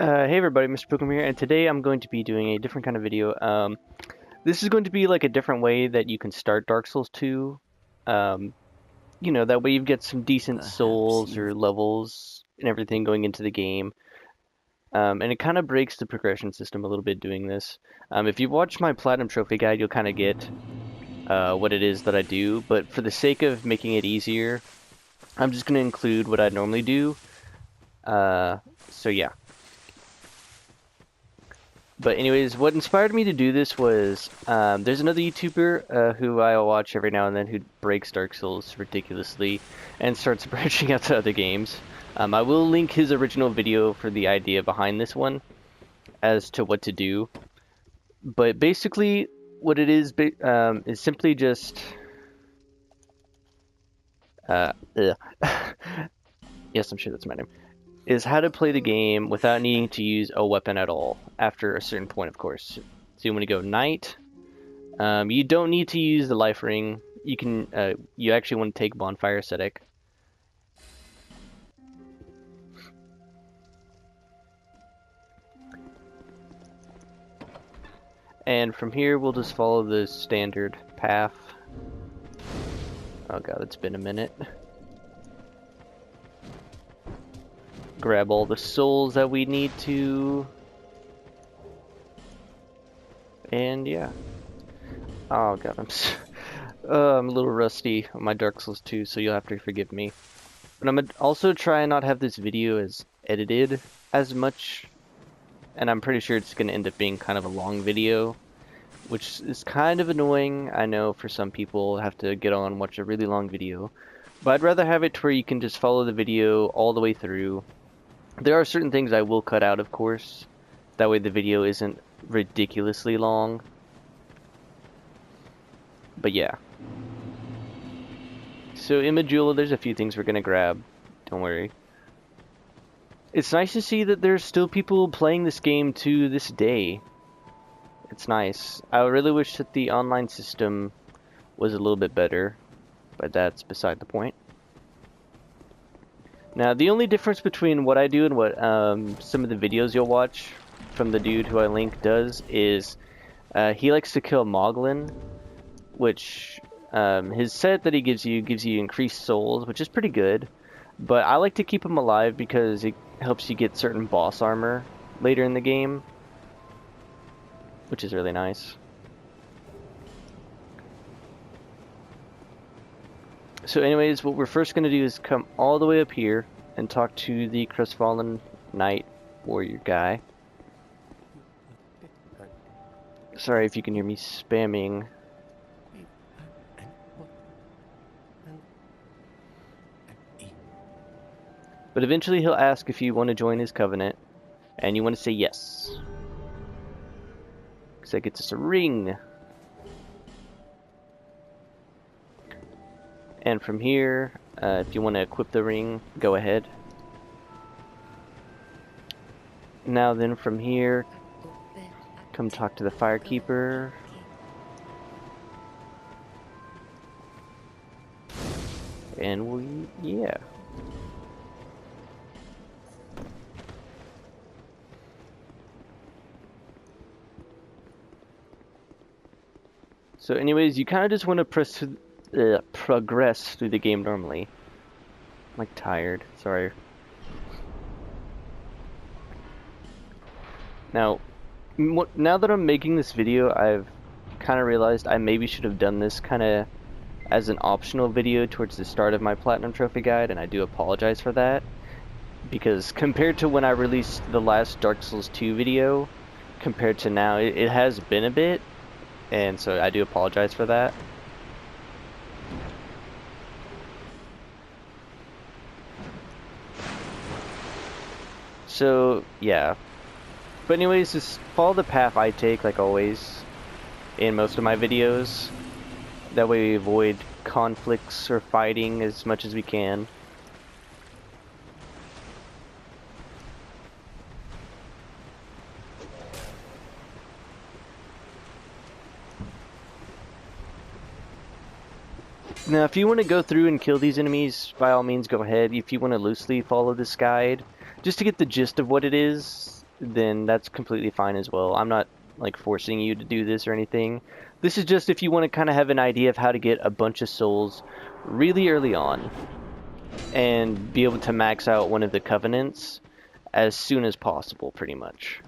Hey everybody, Mr. Pilgrim here, and today I'm going to be doing a different kind of video. This is going to be like a different way that you can start Dark Souls 2. Um, that way you get some decent Perhaps souls you've or levels and everything going into the game. And it kind of breaks the progression system a little bit doing this. If you watch my Platinum Trophy guide, you'll kind of get what it is that I do, but for the sake of making it easier, I'm just going to include what I normally do. Uh, so yeah. But anyways, what inspired me to do this was there's another YouTuber who I watch every now and then who breaks Dark Souls ridiculously and starts branching out to other games. I will link his original video for the idea behind this one as to what to do. But basically, what it is simply just ugh. Yes, I'm sure that's my name. Is how to play the game without needing to use a weapon at all after a certain point, of course. So you want to go Knight. You don't need to use the life ring. You can. You actually want to take Bonfire Ascetic. And from here, we'll just follow the standard path. Oh god, it's been a minute. Grab all the souls that we need to. And yeah. Oh god, I'm a little rusty on my Dark Souls 2, so you'll have to forgive me. But I'm gonna also try and not have this video as edited as much, and I'm pretty sure it's gonna end up being kind of a long video, which is kind of annoying. I know for some people have to get on and watch a really long video, but I'd rather have it to where you can just follow the video all the way through. There are certain things I will cut out, of course. That way the video isn't ridiculously long. But yeah. So in Majula, there's a few things we're gonna grab. Don't worry. It's nice to see that there's still people playing this game to this day. It's nice. I really wish that the online system was a little bit better, but that's beside the point. Now, the only difference between what I do and what some of the videos you'll watch from the dude who I link does is he likes to kill Moglin, which his set that he gives you increased souls, which is pretty good. But I like to keep him alive because it helps you get certain boss armor later in the game, which is really nice. So anyways, what we're first going to do is come all the way up here and talk to the Crestfallen Knight Warrior guy. Sorry if you can hear me spamming. But eventually he'll ask if you want to join his covenant, and you want to say yes. Because that gets us a ring. And from here, if you want to equip the ring, go ahead. Now then from here, come talk to the Firekeeper. And yeah. So anyways, you kind of just want to progress through the game normally. I'm like tired, sorry. Now that I'm making this video, I've kind of realized I maybe should have done this kind of as an optional video towards the start of my Platinum Trophy guide, and I do apologize for that. Because compared to when I released the last Dark Souls 2 video, compared to now, it has been a bit. And so I do apologize for that. So, yeah. But anyways, just follow the path I take, like always, in most of my videos. That way we avoid conflicts or fighting as much as we can. Now, if you want to go through and kill these enemies, by all means go ahead. If you want to loosely follow this guide, just to get the gist of what it is, then that's completely fine as well. I'm not like forcing you to do this or anything. This is just if you want to kind of have an idea of how to get a bunch of souls really early on and be able to max out one of the covenants as soon as possible, pretty much.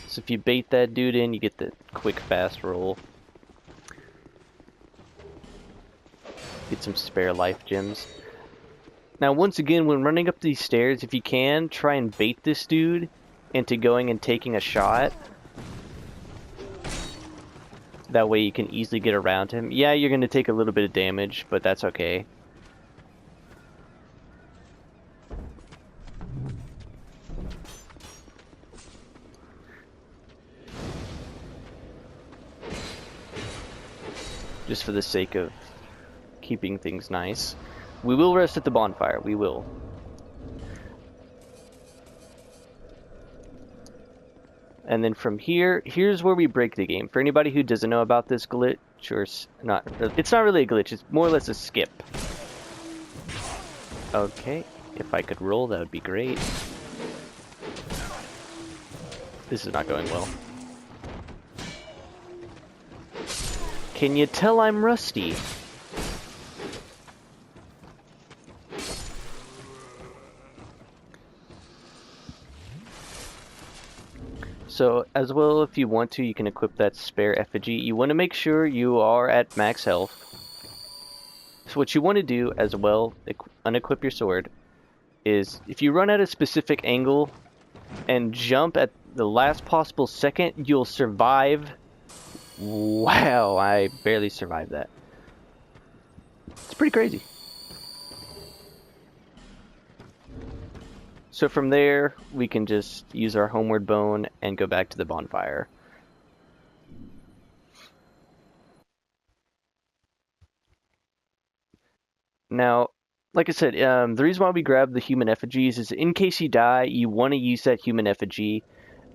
So if you bait that dude in, you get the quick fast roll. Get some spare life gems. Now once again, when running up these stairs, if you can, try and bait this dude into going and taking a shot. That way you can easily get around him. Yeah, you're going to take a little bit of damage, but that's okay. Just for the sake of keeping things nice. We will rest at the bonfire, we will. And then from here, here's where we break the game. For anybody who doesn't know about this glitch, or not, it's not really a glitch, it's more or less a skip. Okay, if I could roll, that would be great. This is not going well. Can you tell I'm rusty? So, as well, if you want to, you can equip that spare effigy. You want to make sure you are at max health. So what you want to do, as well, unequip your sword, is if you run at a specific angle and jump at the last possible second, you'll survive. Wow, I barely survived that. It's pretty crazy. So from there, we can just use our homeward bone and go back to the bonfire. Now, like I said, the reason why we grab the human effigies is in case you die, you want to use that human effigy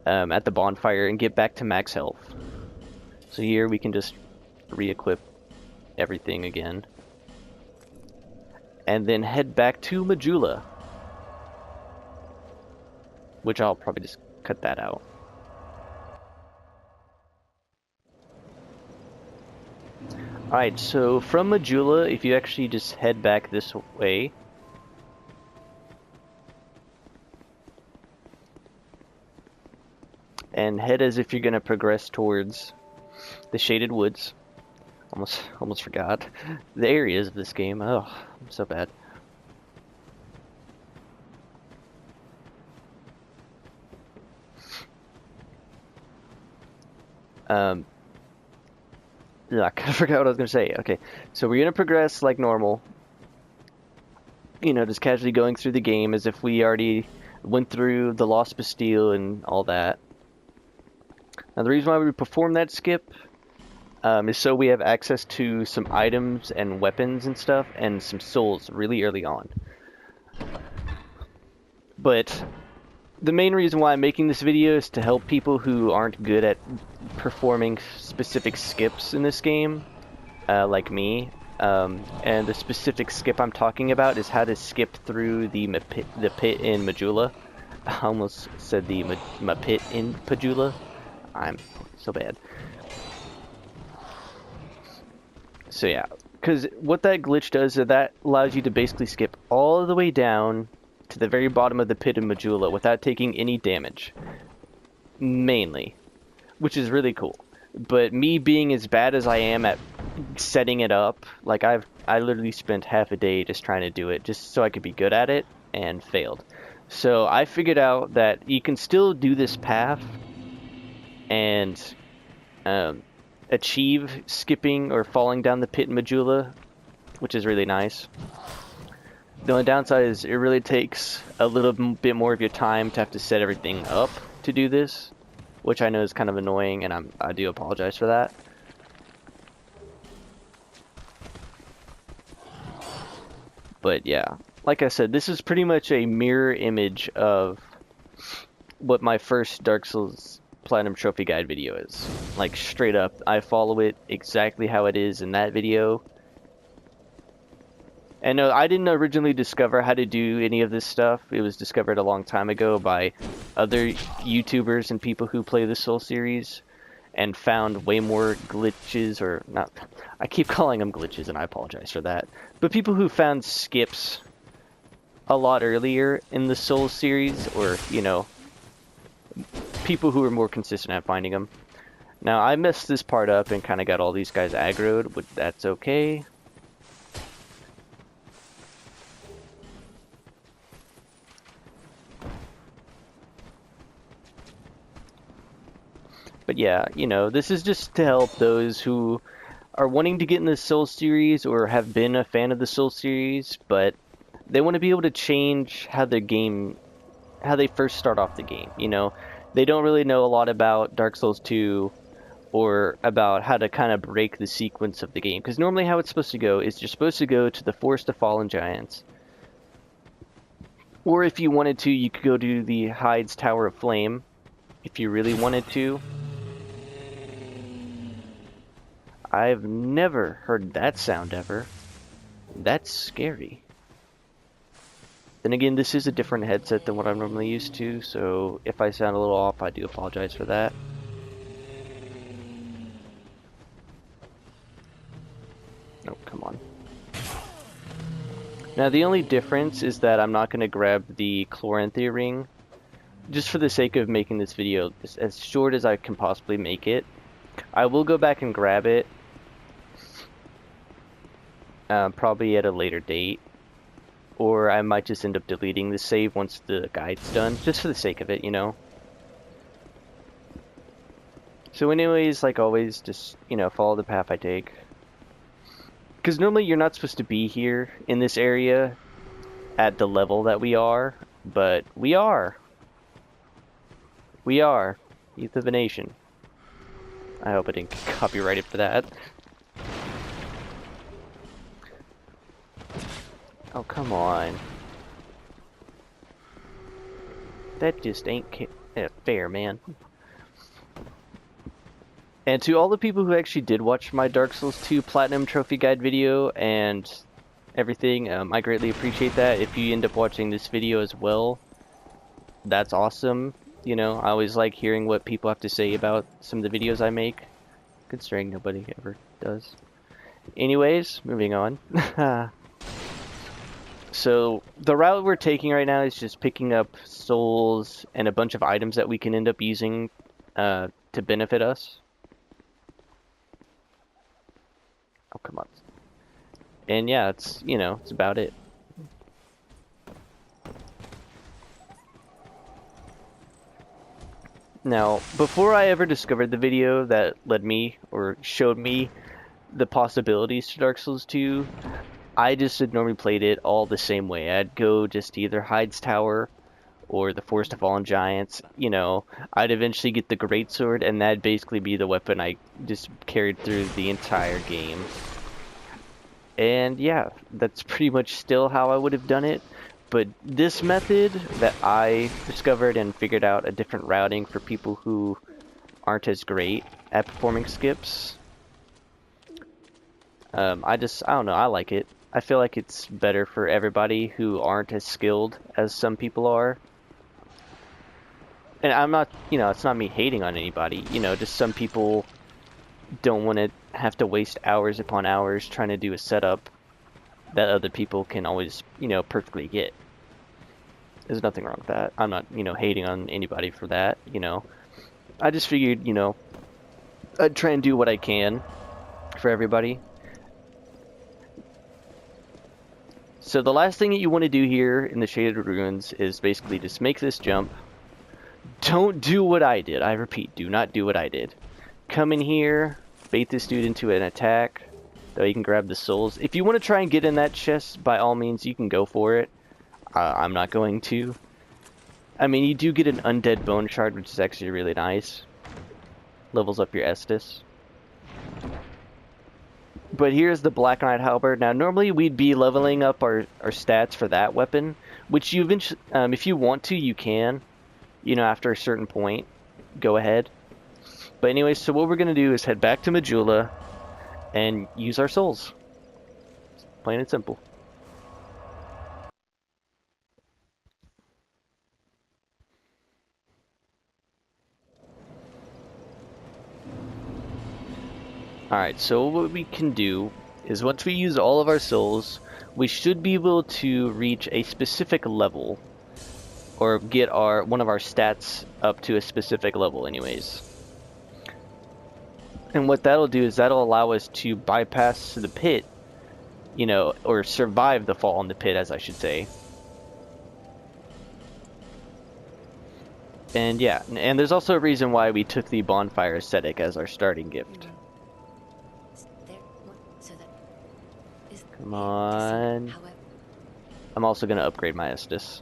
at the bonfire and get back to max health. So here we can just re-equip everything again. And then head back to Majula. Which I'll probably just cut that out. Alright, so from Majula, if you actually just head back this way, and head as if you're going to progress towards the Shaded Woods. Almost forgot the areas of this game. Oh, I'm so bad. Yeah, I forgot what I was going to say. Okay, so we're going to progress like normal. You know, just casually going through the game as if we already went through the Lost Bastille and all that. Now, the reason why we perform that skip is so we have access to some items and weapons and stuff and some souls really early on. But the main reason why I'm making this video is to help people who aren't good at performing specific skips in this game, like me. And the specific skip I'm talking about is how to skip through the pit in Majula. I almost said the pit in Pajula. I'm so bad. So yeah, because what that glitch does is that allows you to basically skip all the way down to the very bottom of the pit in Majula without taking any damage. Mainly. Which is really cool. But me being as bad as I am at setting it up, like I literally spent half a day just trying to do it just so I could be good at it and failed. So I figured out that you can still do this path and achieve skipping or falling down the pit in Majula, which is really nice. The only downside is it really takes a little bit more of your time to have to set everything up to do this, which I know is kind of annoying, and I do apologize for that. But yeah, like I said, this is pretty much a mirror image of what my first Dark Souls Platinum Trophy Guide video is. Like, straight up, I follow it exactly how it is in that video. And no, I didn't originally discover how to do any of this stuff. It was discovered a long time ago by other YouTubers and people who play the Soul series and found way more glitches, or not, I keep calling them glitches and I apologize for that. But people who found skips a lot earlier in the Soul series, or, you know, people who are more consistent at finding them. Now, I messed this part up and kind of got all these guys aggroed, but that's okay. But yeah, you know, this is just to help those who are wanting to get in the Soul series or have been a fan of the Soul series, but they want to be able to change how their game, how they first start off the game, you know? They don't really know a lot about Dark Souls 2 or about how to kind of break the sequence of the game. Because normally how it's supposed to go is you're supposed to go to the Forest of Fallen Giants. Or if you wanted to, you could go to the Hyde's Tower of Flame, if you really wanted to. I've never heard that sound ever. That's scary. Then again, this is a different headset than what I'm normally used to, so if I sound a little off, I do apologize for that. Oh, come on. Now, the only difference is that I'm not going to grab the Chloranthy ring, just for the sake of making this video as short as I can possibly make it. I will go back and grab it, probably at a later date, or I might just end up deleting the save once the guide's done, just for the sake of it, you know. So anyways, like always, just, you know, follow the path I take. Because normally you're not supposed to be here in this area at the level that we are, but we are. We are. Youth of a Nation. I hope I didn't get copyrighted for that. Oh, come on. That just ain't fair, man. And to all the people who actually did watch my Dark Souls 2 Platinum Trophy Guide video and everything, I greatly appreciate that. If you end up watching this video as well, that's awesome. You know, I always like hearing what people have to say about some of the videos I make, considering nobody ever does. Anyways, moving on. So, the route we're taking right now is just picking up souls and a bunch of items that we can end up using to benefit us. Oh, come on. And yeah, it's, you know, it's about it. Now, before I ever discovered the video that led me, or showed me, the possibilities to Dark Souls 2, I just had normally played it all the same way. I'd go just either Hyde's Tower or the Forest of Fallen Giants, you know. I'd eventually get the Greatsword, and that'd basically be the weapon I just carried through the entire game. And yeah, that's pretty much still how I would have done it. But this method that I discovered and figured out a different routing for people who aren't as great at performing skips, I don't know, I like it. I feel like it's better for everybody who aren't as skilled as some people are. And I'm not, you know, it's not me hating on anybody, you know, just some people don't want to have to waste hours upon hours trying to do a setup that other people can always, you know, perfectly get. There's nothing wrong with that. I'm not, you know, hating on anybody for that, you know. I just figured, you know, I'd try and do what I can for everybody. So the last thing that you want to do here in the Shaded Ruins is basically just make this jump. Don't do what I did. I repeat, do not do what I did. Come in here, bait this dude into an attack, though you can grab the souls. If you want to try and get in that chest, by all means, you can go for it. I'm not going to. I mean, you do get an undead bone shard, which is actually really nice. Levels up your Estus. But here's the Black Knight Halberd. Now, normally we'd be leveling up our stats for that weapon, which you eventually, if you want to, you can. You know, after a certain point, go ahead. But anyway, so what we're going to do is head back to Majula and use our souls. Plain and simple. Alright, so what we can do is once we use all of our souls, we should be able to reach a specific level, or get one of our stats up to a specific level anyways. And what that'll do is that'll allow us to bypass the pit, you know, or survive the fall in the pit, as I should say. And yeah, and there's also a reason why we took the bonfire aesthetic as our starting gift. Come on. I'm also going to upgrade my Estus.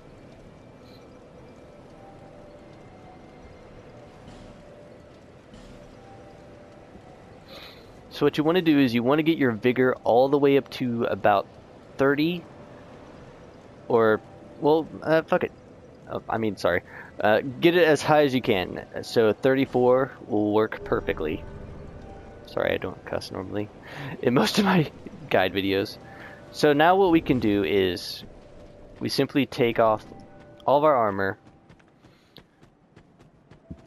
So what you want to do is you want to get your vigor all the way up to about 30. Or, well, fuck it. Oh, I mean, sorry. Get it as high as you can. So 34 will work perfectly. Sorry, I don't cuss normally in most of my guide videos. So now what we can do is we simply take off all of our armor,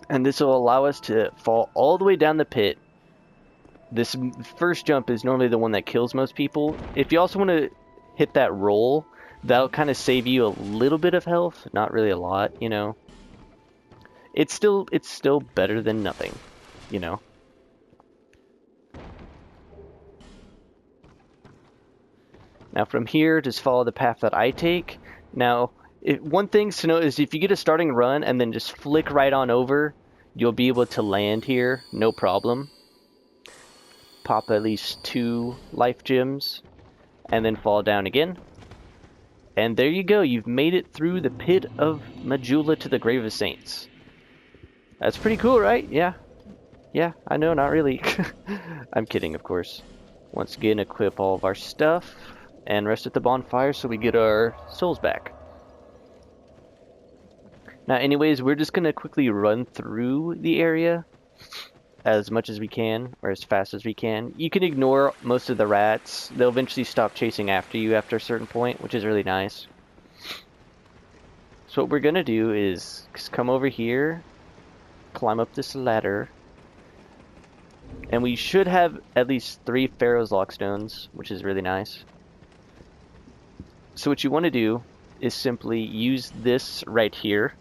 and this will allow us to fall all the way down the pit. This first jump is normally the one that kills most people. If you also want to hit that roll, that'll kind of save you a little bit of health, not really a lot, you know. It's still better than nothing, you know. Now from here, just follow the path that I take. Now, one thing to note is if you get a starting run and then just flick right on over, you'll be able to land here, no problem. Pop at least 2 life gems, and then fall down again. And there you go, you've made it through the pit of Majula to the Grave of Saints. That's pretty cool, right? Yeah. Yeah, I know, not really. I'm kidding, of course. Once again, equip all of our stuff and rest at the bonfire so we get our souls back. Now anyways, we're just going to quickly run through the area as much as we can, or as fast as we can. You can ignore most of the rats. They'll eventually stop chasing after you after a certain point, which is really nice. So what we're going to do is just come over here, climb up this ladder, and we should have at least 3 Pharaoh's Lockstones, which is really nice. So what you want to do is simply use this right here.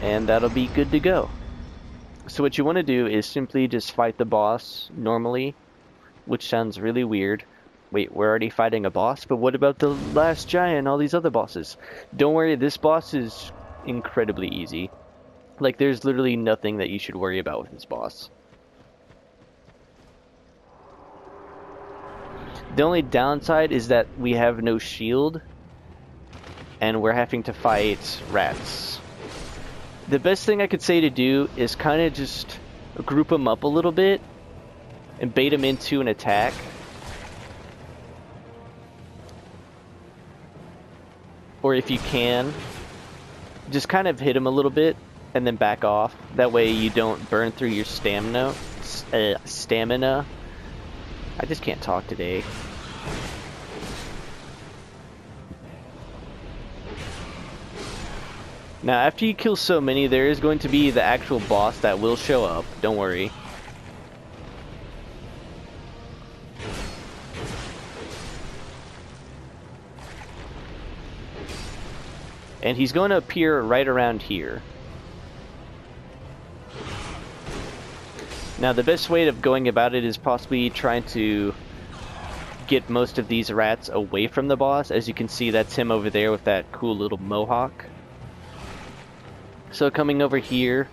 And that'll be good to go. So what you want to do is simply just fight the boss normally, which sounds really weird. Wait, we're already fighting a boss? But what about the last giant and all these other bosses? Don't worry, this boss is incredibly easy. Like, there's literally nothing that you should worry about with this boss. The only downside is that we have no shield, and we're having to fight rats. The best thing I could say to do is kind of just group them up a little bit and bait them into an attack. Or if you can, just kind of hit them a little bit and then back off. That way you don't burn through your stamina. I just can't talk today. Now, after you kill so many, there is going to be the actual boss that will show up. Don't worry. And he's going to appear right around here. Now, the best way of going about it is possibly trying to get most of these rats away from the boss. As you can see, that's him over there with that cool little mohawk. So coming over here,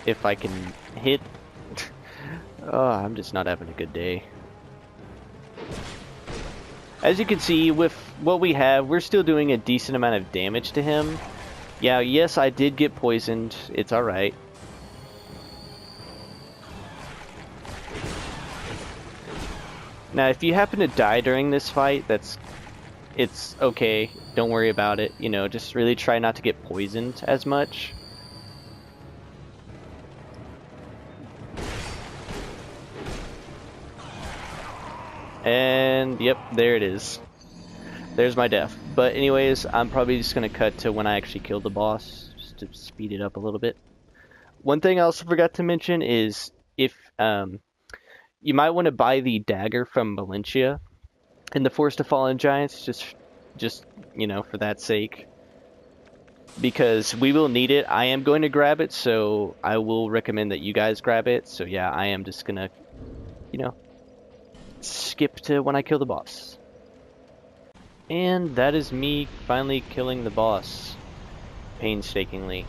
if I can hit... Oh, I'm just not having a good day. As you can see, with what we have, we're still doing a decent amount of damage to him. Yeah, yes, I did get poisoned. It's alright. Now, if you happen to die during this fight, it's okay. Don't worry about it. You know, just really try not to get poisoned as much. And, yep, there it is. There's my death. But anyways, I'm probably just going to cut to when I actually killed the boss, just to speed it up a little bit. One thing I also forgot to mention is if you might want to buy the dagger from Valencia in the Forest of Fallen Giants, just for that sake, because we will need it. I am going to grab it, so I will recommend that you guys grab it. So yeah, I am just gonna, skip to when I kill the boss. And that is me finally killing the boss, painstakingly.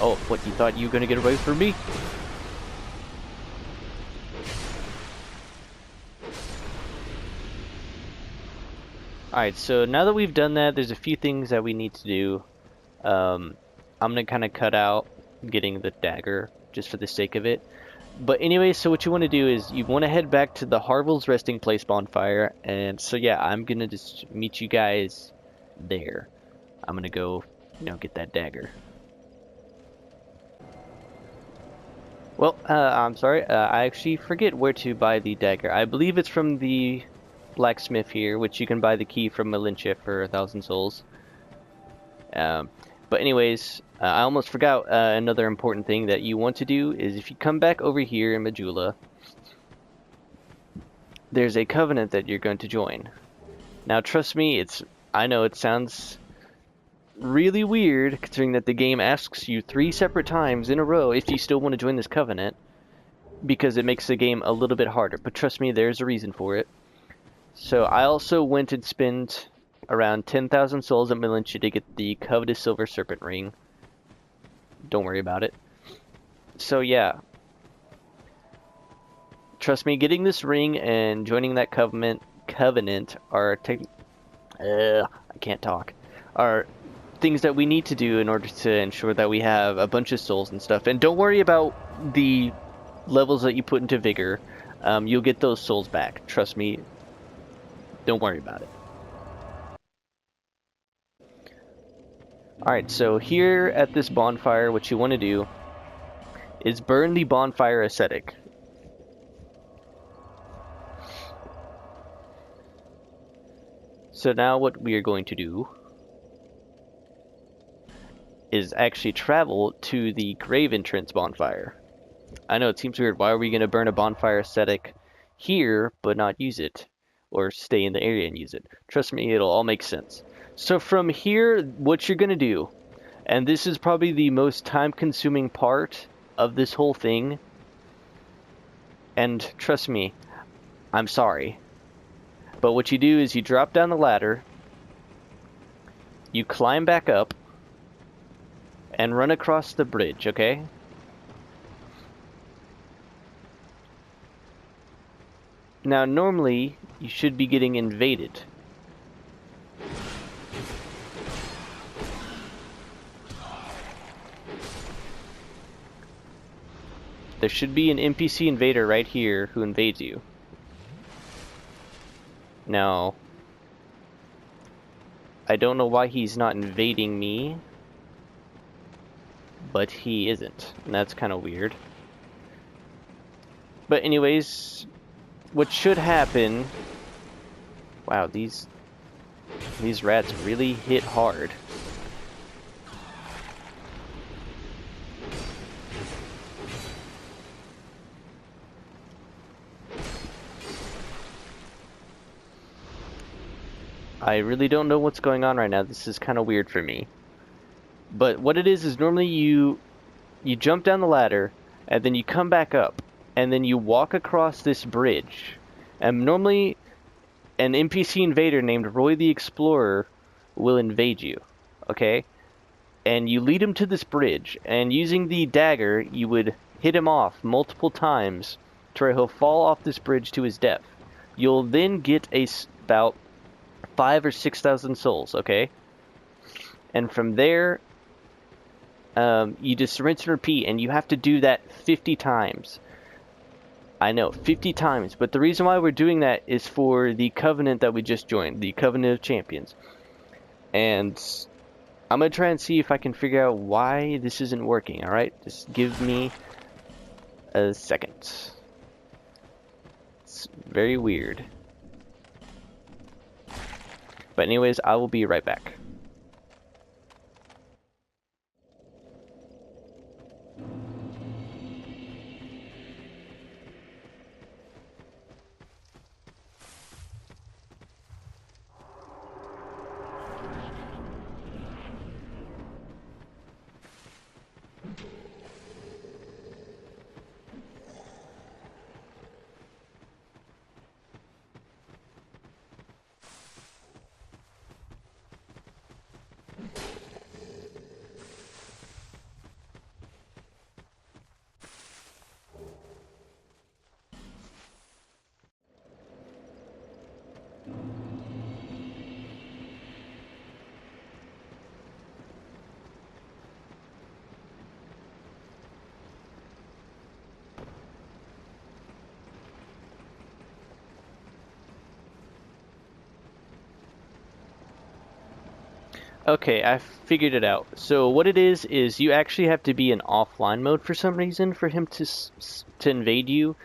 Oh, what, you thought you were gonna get away from me? Alright, so now that we've done that, there's a few things that we need to do. I'm gonna kind of cut out getting the dagger just for the sake of it. But anyway, so what you want to do is you want to head back to the Harville's Resting Place bonfire. And so yeah, I'm gonna just meet you guys there. I'm gonna go, get that dagger. Well, I'm sorry, I actually forget where to buy the dagger. I believe it's from the blacksmith here, which you can buy the key from Valencia for 1,000 souls. But anyways, I almost forgot another important thing that you want to do is if you come back over here in Majula, there's a covenant that you're going to join. Now trust me, I know it sounds really weird considering that the game asks you 3 separate times in a row if you still want to join this covenant, because it makes the game a little bit harder, but trust me, there's a reason for it. So I also went and spent around 10,000 souls at Valencia to get the coveted silver serpent ring. Don't worry about it. So yeah, trust me, getting this ring and joining that covenant are I can't talk. Are things that we need to do in order to ensure that we have a bunch of souls and stuff. And don't worry about the levels that you put into vigor. You'll get those souls back. Trust me. Don't worry about it. Alright, so here at this bonfire, what you want to do is burn the bonfire ascetic. So now what we are going to do is actually travel to the grave entrance bonfire. I know it seems weird. Why are we going to burn a bonfire ascetic here but not use it? Or stay in the area and use it? Trust me, it'll all make sense. So from here, what you're going to do, and this is probably the most time-consuming part of this whole thing, and trust me, I'm sorry, but what you do is you drop down the ladder, you climb back up, and run across the bridge, okay? Now, normally, you should be getting invaded. There should be an NPC invader right here who invades you. Now, I don't know why he's not invading me, but he isn't, and that's kind of weird. But anyways, what should happen... Wow, these rats really hit hard. I really don't know what's going on right now. This is kind of weird for me. But what it is normally you jump down the ladder, and then you come back up, and then you walk across this bridge. And normally, an NPC invader named Roy the Explorer will invade you, okay? And you lead him to this bridge, and using the dagger, you would hit him off multiple times to where he'll fall off this bridge to his death. You'll then get about 5,000 or 6,000 souls, okay? And from there, you just rinse and repeat, and you have to do that 50 times. I know, 50 times, but the reason why we're doing that is for the covenant that we just joined, the Covenant of Champions. And I'm going to try and see if I can figure out why this isn't working, alright? Just give me a second. It's very weird. But anyways, I will be right back. Okay, I figured it out. So what it is you actually have to be in offline mode for some reason for him to invade you.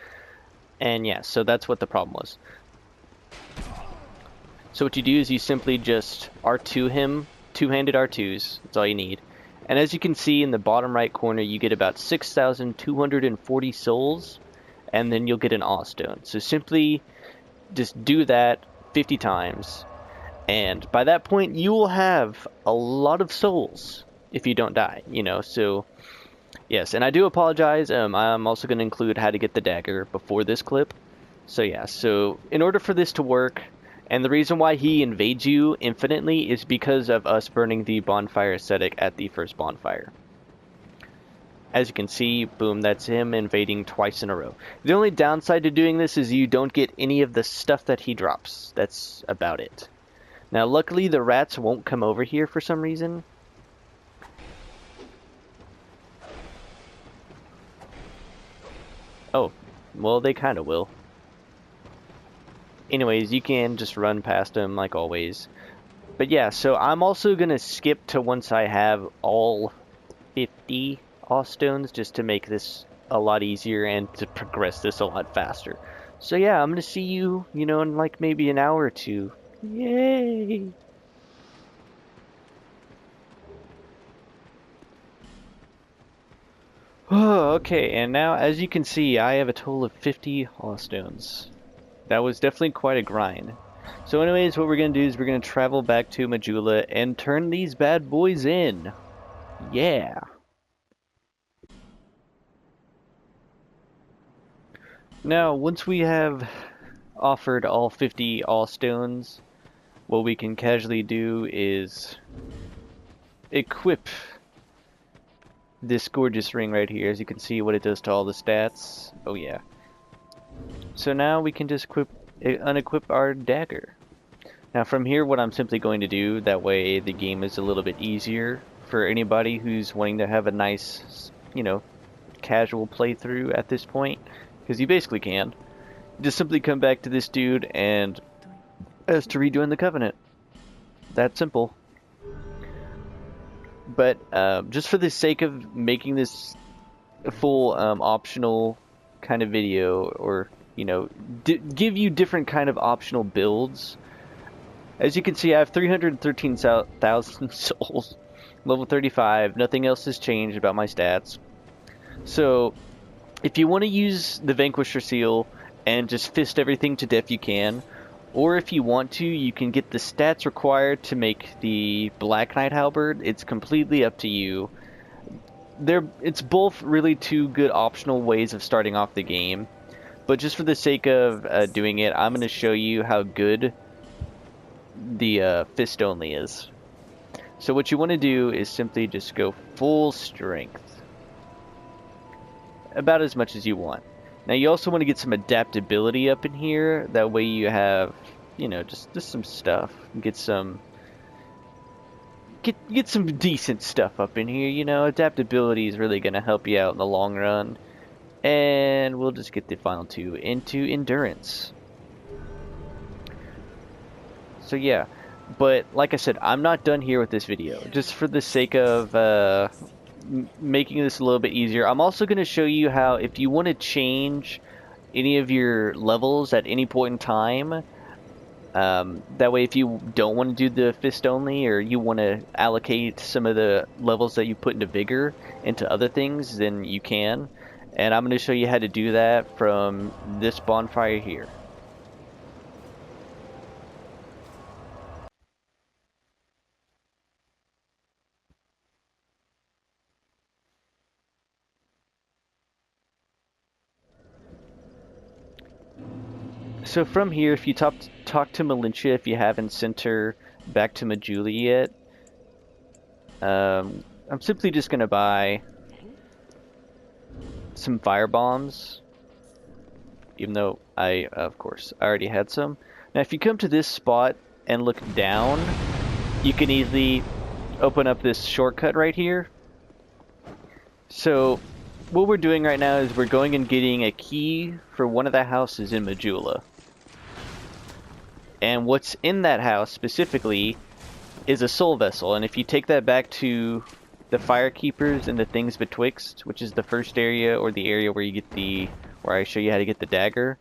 And yeah, so that's what the problem was. So what you do is you simply just R2 him, two-handed R2s, that's all you need. And as you can see in the bottom right corner, you get about 6,240 souls, and then you'll get an Awe Stone. So simply just do that 50 times, and by that point you will have a lot of souls if you don't die, you know, so yes, and I do apologize, I'm also going to include how to get the dagger before this clip. So yeah, so in order for this to work, and the reason why he invades you infinitely is because of us burning the bonfire ascetic at the first bonfire. As you can see, boom, that's him invading twice in a row. The only downside to doing this is you don't get any of the stuff that he drops. That's about it. Now luckily the rats won't come over here for some reason. Oh, well they kinda will. Anyways, you can just run past them like always. But yeah, so I'm also gonna skip to once I have all 50 Awe Stones just to make this a lot easier and to progress this a lot faster. So yeah, I'm gonna see you, you know, in like maybe an hour or two. Yay! Oh, okay, and now as you can see, I have a total of 50 Awe Stones. That was definitely quite a grind. So anyways, what we're going to do is we're going to travel back to Majula and turn these bad boys in. Yeah. Now, once we have offered all 50 Awe Stones, what we can casually do is equip this gorgeous ring right here. As you can see what it does to all the stats. Oh yeah. So now we can just unequip our dagger. Now from here, what I'm simply going to do, that way the game is a little bit easier for anybody who's wanting to have a nice, you know, casual playthrough at this point, because you basically can. Just simply come back to this dude and as to redoing the Covenant. That simple. But just for the sake of making this a full optional kind of video, or you know, give you different kind of optional builds. As you can see, I have 313,000 souls, level 35. Nothing else has changed about my stats. So if you want to use the Vanquisher seal and just fist everything to death, you can. Or if you want to, you can get the stats required to make the Black Knight Halberd. It's completely up to you. It's both really two good optional ways of starting off the game. But just for the sake of doing it, I'm going to show you how good the fist only is. So what you want to do is simply just go full strength. About as much as you want. Now you also want to get some adaptability up in here. That way you have, you know, just some stuff. Get some decent stuff up in here. You know, adaptability is really going to help you out in the long run. And we'll just get the final two into endurance. So yeah, but like I said, I'm not done here with this video. Just for the sake of making this a little bit easier, I'm also going to show you how, if you want to change any of your levels at any point in time, that way if you don't want to do the fist only, or you want to allocate some of the levels that you put into vigor into other things, then you can. And I'm going to show you how to do that from this bonfire here. So from here, if you talk to Malintia, if you haven't sent her back to Majula yet, I'm simply just going to buy some fire bombs, even though I, of course, I already had some. Now if you come to this spot and look down, you can easily open up this shortcut right here. So what we're doing right now is we're going and getting a key for one of the houses in Majula. And what's in that house specifically is a soul vessel, and if you take that back to the fire keepers and the things betwixt, which is the first area, or the area where you get the, where I show you how to get the dagger,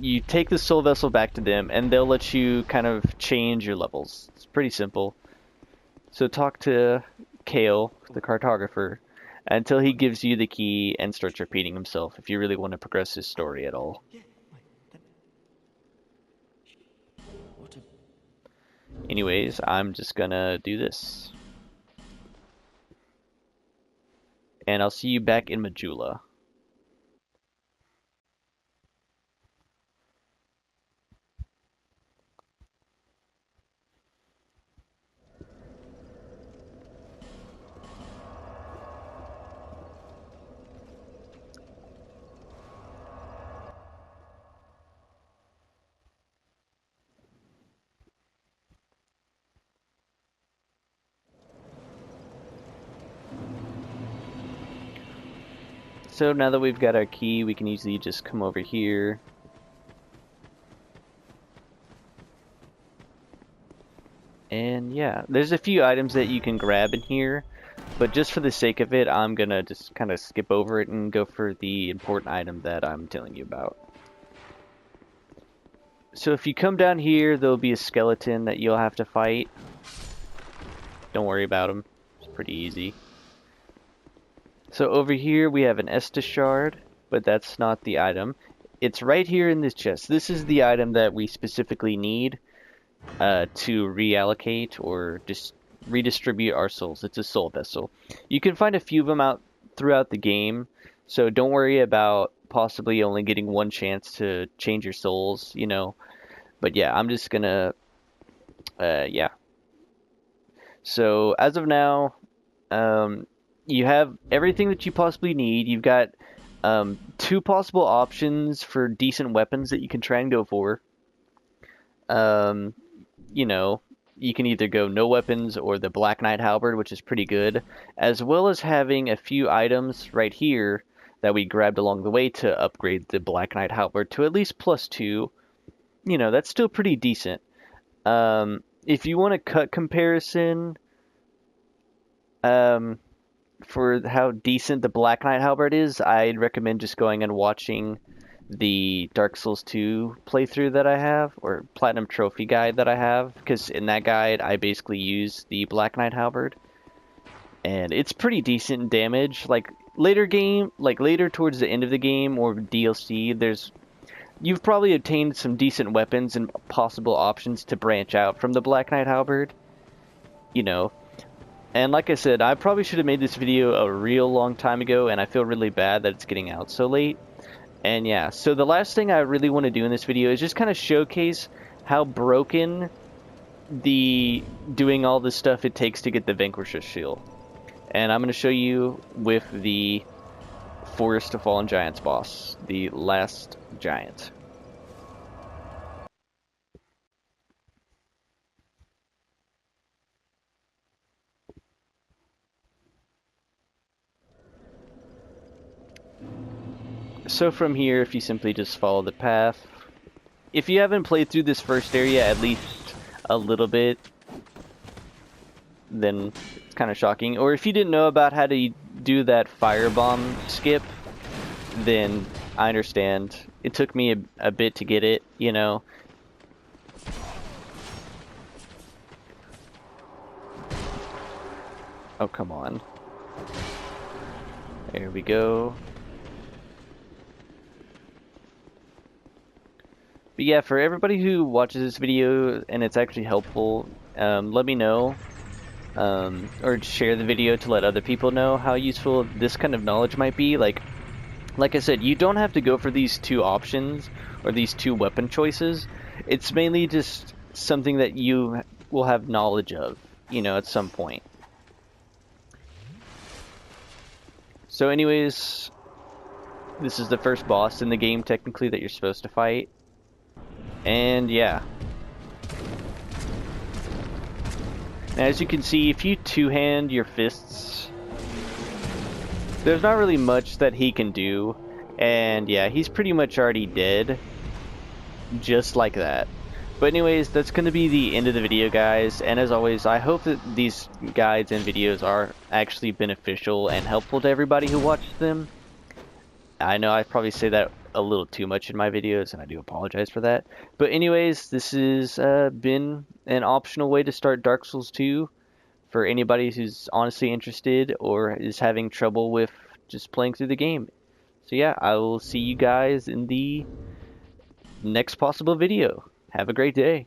you take the soul vessel back to them and they'll let you kind of change your levels. It's pretty simple. So talk to Kale, the cartographer, until he gives you the key and starts repeating himself if you really want to progress his story at all. Anyways, I'm just gonna do this. And I'll see you back in Majula. So now that we've got our key, we can easily just come over here. And yeah, there's a few items that you can grab in here, but just for the sake of it, I'm gonna just kind of skip over it and go for the important item that I'm telling you about. So if you come down here, there'll be a skeleton that you'll have to fight. Don't worry about him, it's pretty easy. So over here we have an Estus shard, but that's not the item. It's right here in this chest. This is the item that we specifically need to reallocate or just redistribute our souls. It's a soul vessel. You can find a few of them out throughout the game, so don't worry about possibly only getting one chance to change your souls, you know. But yeah, I'm just gonna, yeah. So as of now, you have everything that you possibly need. You've got 2 possible options for decent weapons that you can try and go for. You know, you can either go no weapons or the Black Knight Halberd, which is pretty good, as well as having a few items right here that we grabbed along the way to upgrade the Black Knight Halberd to at least +2. You know, that's still pretty decent. If you want a cut comparison, for how decent the Black Knight Halberd is, I'd recommend just going and watching the Dark Souls 2 playthrough that I have, or Platinum Trophy guide that I have, because in that guide I basically use the Black Knight Halberd, and it's pretty decent damage. Like later towards the end of the game or DLC, you've probably obtained some decent weapons and possible options to branch out from the Black Knight Halberd, you know. And like I said, I probably should have made this video a real long time ago, and I feel really bad that it's getting out so late. And yeah, so the last thing I really want to do in this video is just kind of showcase how broken doing all this stuff it takes to get the Vanquisher's Shield. And I'm going to show you with the Forest of Fallen Giants boss, the last giant. So from here, if you simply just follow the path, if you haven't played through this first area at least a little bit, then it's kind of shocking. Or if you didn't know about how to do that firebomb skip, then I understand. It took me a bit to get it, you know. Oh, come on. There we go. But yeah, for everybody who watches this video and it's actually helpful, let me know, or share the video to let other people know how useful this kind of knowledge might be. Like I said, you don't have to go for these 2 options or these 2 weapon choices. It's mainly just something that you will have knowledge of, you know, at some point. So anyways, this is the first boss in the game technically that you're supposed to fight. And yeah. Now, as you can see, if you two-hand your fists, there's not really much that he can do. And yeah, he's pretty much already dead. Just like that. But anyways, that's going to be the end of the video, guys. And as always, I hope that these guides and videos are actually beneficial and helpful to everybody who watches them. I know I probably say that a little too much in my videos, and I do apologize for that. But anyways, this has been an optional way to start Dark Souls 2 for anybody who's honestly interested or is having trouble with just playing through the game. So yeah, I will see you guys in the next possible video. Have a great day.